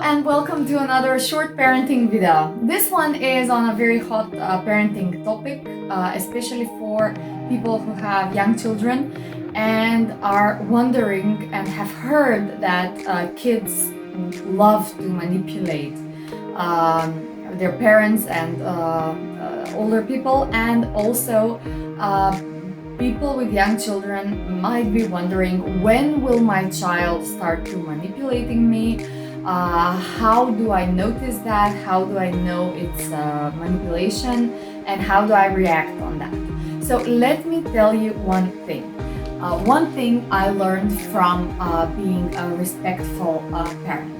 and welcome to another short parenting video. This one is on a very hot parenting topic, especially for people who have young children and are wondering and have heard that kids love to manipulate their parents and older people, and also people with young children might be wondering, when will my child start to manipulating me? How do I notice that? How do I know it's manipulation? And how do I react on that? So let me tell you one thing. One thing I learned from being a respectful parent.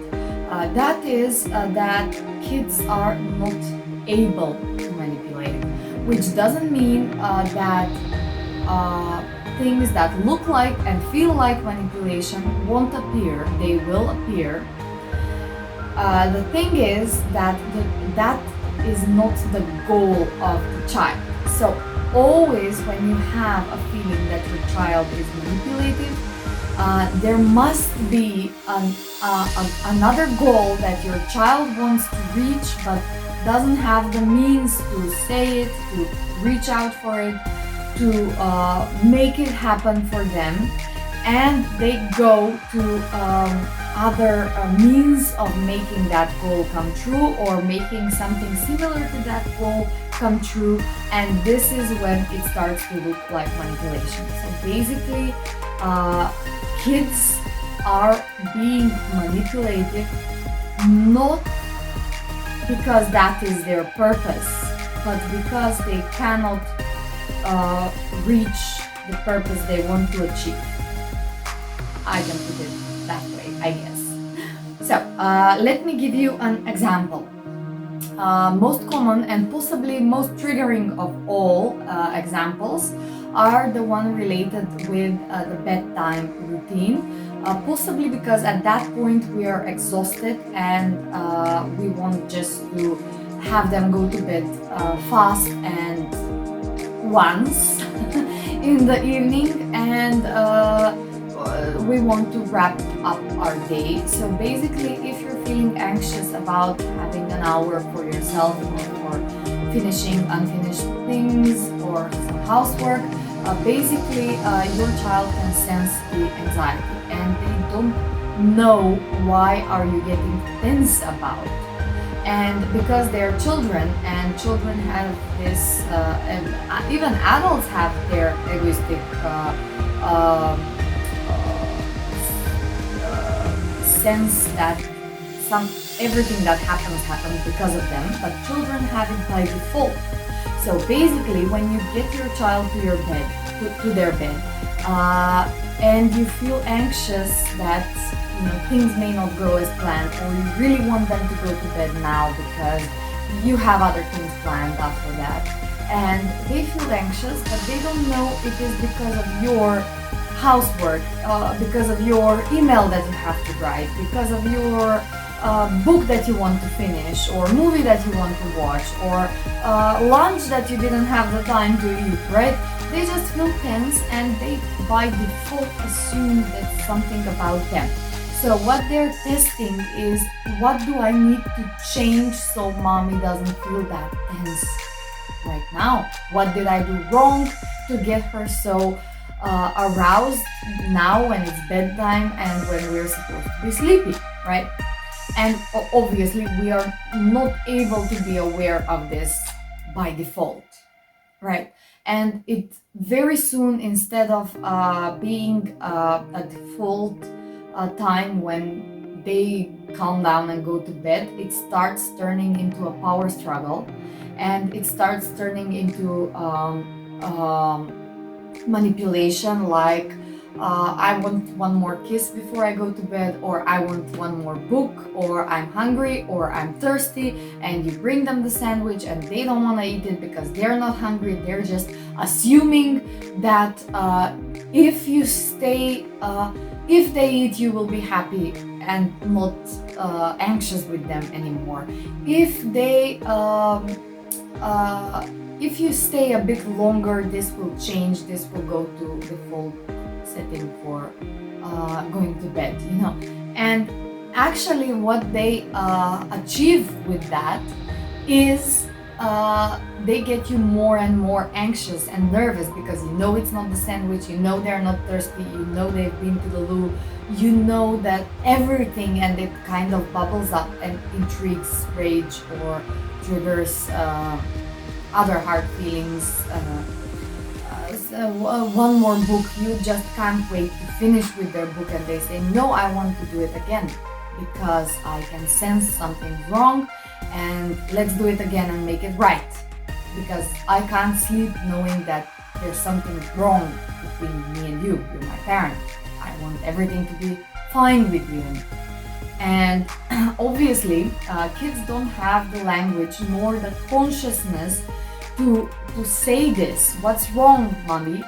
That is that kids are not able to manipulate, which doesn't mean that things that look like and feel like manipulation won't appear. They will appear. The thing is that that is not the goal of the child. So always when you have a feeling that your child is manipulative, there must be another goal that your child wants to reach but doesn't have the means to say it, to reach out for it, to make it happen for them, and they go to other means of making that goal come true, or making something similar to that goal come true, and this is when it starts to look like manipulation. So basically, kids are being manipulated not because that is their purpose, but because they cannot reach the purpose they want to achieve. I can put it that way, I guess. So let me give you an example. Most common and possibly most triggering of all examples are the one related with the bedtime routine, possibly because at that point we are exhausted and we want just to have them go to bed fast and once in the evening, and we want to wrap up our day. So basically, if you're feeling anxious about having an hour for yourself, or finishing unfinished things or some housework, basically your child can sense the anxiety and they don't know why are you getting tense about. And because they're children, and children have this, and even adults have their egoistic sense that everything that happens because of them, but children have it by default. So basically, when you get your child to your bed, to their bed, and you feel anxious that things may not go as planned, or you really want them to go to bed now because you have other things planned after that, and they feel anxious, but they don't know it is because of your housework, because of your email that you have to write, because of your book that you want to finish, or movie that you want to watch, or lunch that you didn't have the time to eat, right? They just feel tense and they by default assume it's something about them. So what they're testing is, what do I need to change so mommy doesn't feel that tense right now? What did I do wrong to get her so aroused now when it's bedtime and when we're supposed to be sleepy, right? And obviously we are not able to be aware of this by default, right? And it very soon, instead of being a default time when they calm down and go to bed, it starts turning into a power struggle, and it starts turning into manipulation, like I want one more kiss before I go to bed, or I want one more book, or I'm hungry, or I'm thirsty, and you bring them the sandwich and they don't want to eat it because they're not hungry. They're just assuming that if you stay, if they eat, you will be happy and not anxious with them anymore. If you stay a bit longer, this will change, this will go to default setting for going to bed, and actually what they achieve with that is they get you more and more anxious and nervous, because you know it's not the sandwich, you know they're not thirsty, you know they've been to the loo, you know that everything, and it kind of bubbles up and intrigues rage or triggers other hard feelings. One more book, you just can't wait to finish with their book, and they say, no, I want to do it again because I can sense something's wrong, and let's do it again and make it right, because I can't sleep knowing that there's something wrong between me and you. You're my parent. I want everything to be fine with you. And obviously, kids don't have the language nor the consciousness to say this. What's wrong, mommy?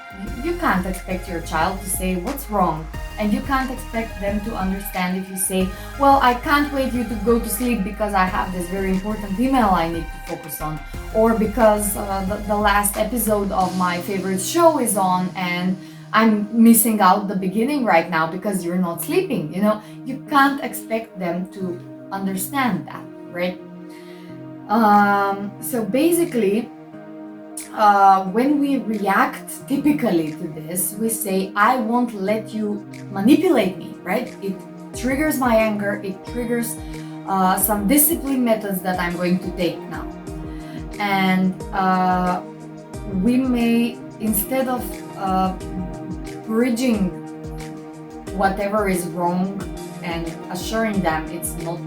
You can't expect your child to say what's wrong, and you can't expect them to understand if you say, well, I can't wait you to go to sleep because I have this very important email I need to focus on, or because the last episode of my favorite show is on and I'm missing out the beginning right now because you're not sleeping. You can't expect them to understand that, right? So basically, when we react typically to this, we say, I won't let you manipulate me, right? It triggers my anger, it triggers some discipline methods that I'm going to take now. And we may, instead of bridging whatever is wrong and assuring them it's not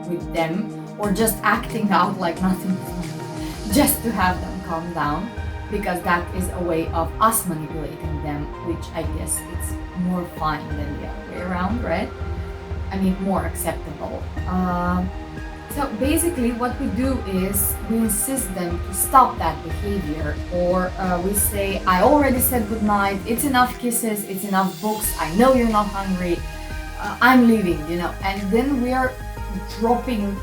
with them, or just acting out like nothing is wrong, just to have them calm down, because that is a way of us manipulating them, which I guess it's more fine than the other way around, right? I mean, more acceptable. So basically what we do is we insist them to stop that behavior, or we say, I already said goodnight, it's enough kisses, it's enough books, I know you're not hungry, I'm leaving, and then we are dropping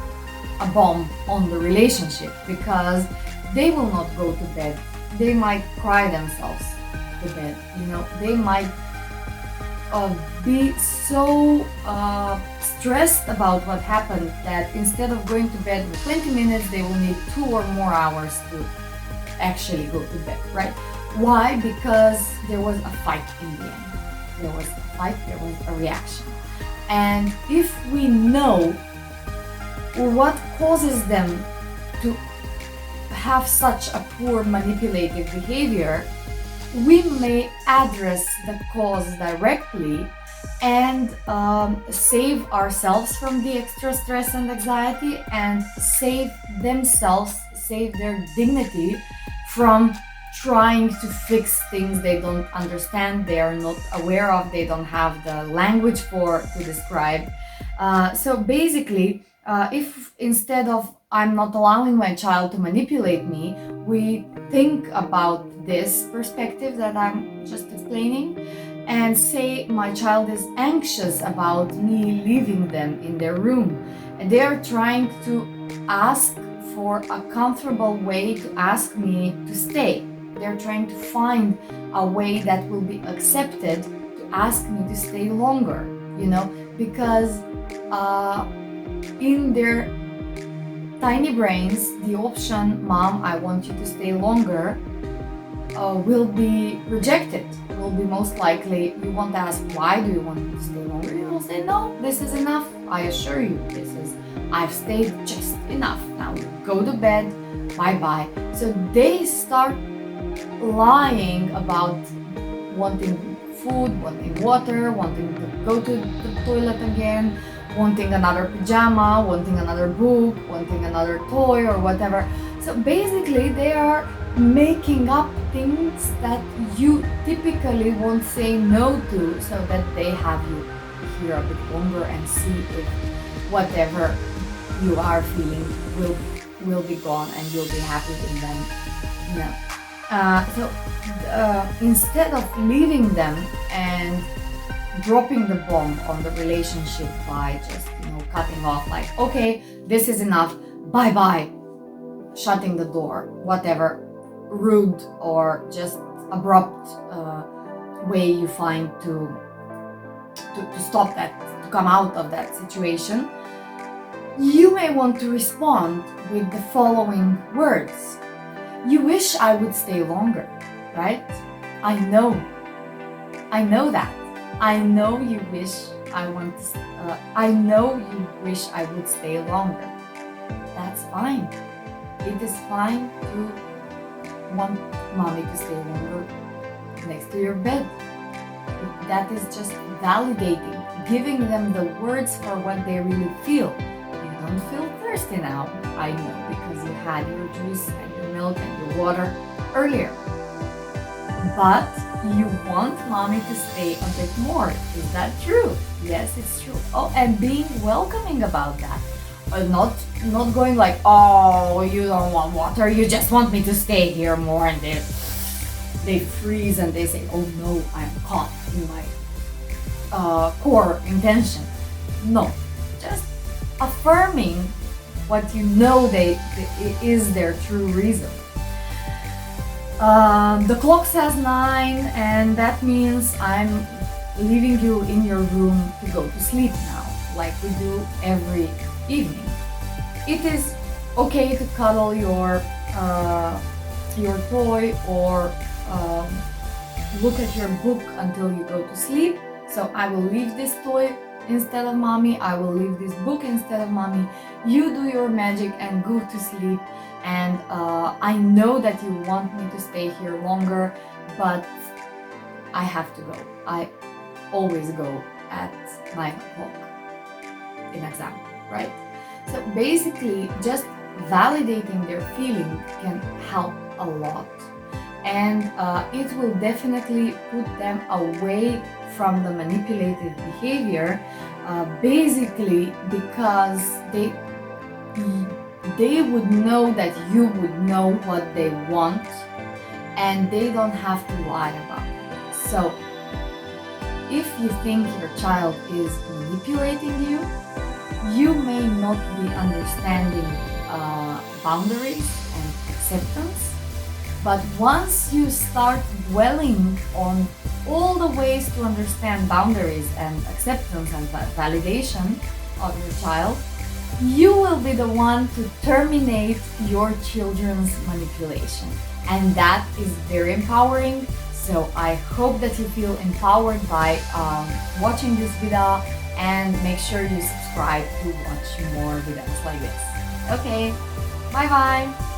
a bomb on the relationship, because they will not go to bed. They might cry themselves to bed, they might be so stressed about what happened that instead of going to bed in 20 minutes, they will need 2 or more hours to actually go to bed, right? Why? Because there was a fight in the end. There was a fight, there was a reaction. And if we know what causes them to have such a poor manipulative behavior, we may address the cause directly and save ourselves from the extra stress and anxiety, and save their dignity from trying to fix things they don't understand, they are not aware of, they don't have the language to describe. So basically, if instead of I'm not allowing my child to manipulate me, we think about this perspective that I'm just explaining and say my child is anxious about me leaving them in their room, and they are trying to ask for a comfortable way to ask me to stay. They're trying to find a way that will be accepted to ask me to stay longer, because in their tiny brains, the option, Mom, I want you to stay longer, will be rejected. Will be most likely, you won't ask, why do you want me to stay longer? You will say, no, this is enough. I assure you, I've stayed just enough. Now go to bed, bye-bye. So they start lying about wanting food, wanting water, wanting to go to the toilet again, wanting another pajama, wanting another book, wanting another toy or whatever. So basically they are making up things that you typically won't say no to, so that they have you here a bit longer and see if whatever you are feeling will be gone and you'll be happy with them. So instead of leaving them and dropping the bomb on the relationship by just cutting off, like, okay, this is enough, bye bye, shutting the door, whatever rude or just abrupt way you find to stop that to come out of that situation, you may want to respond with the following words. You wish I would stay longer, right? I know that. I know you wish I know you wish I would stay longer. That's fine. It is fine to want mommy to stay longer next to your bed. That is just validating, giving them the words for what they really feel. You don't feel thirsty now, I know, because you had your juice and your milk and your water earlier. But you want mommy to stay a bit more. Is that true? Yes, it's true. Oh, and being welcoming about that. Not going like, oh, you don't want water, you just want me to stay here more, and they freeze and they say, oh no, I'm caught in my core intention. No, just affirming what you know is their true reason. The clock says 9, and that means I'm leaving you in your room to go to sleep now, like we do every evening. It is okay to cuddle your toy or look at your book until you go to sleep. So I will leave this toy instead of mommy, I will leave this book instead of mommy. You do your magic and go to sleep. And I know that you want me to stay here longer, but I have to go. I always go at 9 o'clock in example, right? So basically, just validating their feeling can help a lot. And it will definitely put them away from the manipulative behavior, basically because they would know that you would know what they want, and they don't have to lie about it. So if you think your child is manipulating you, you may not be understanding boundaries and acceptance. But once you start dwelling on all the ways to understand boundaries and acceptance and validation of your child, you will be the one to terminate your children's manipulation. And that is very empowering. So I hope that you feel empowered by watching this video, and make sure you subscribe to watch more videos like this. Okay, bye bye!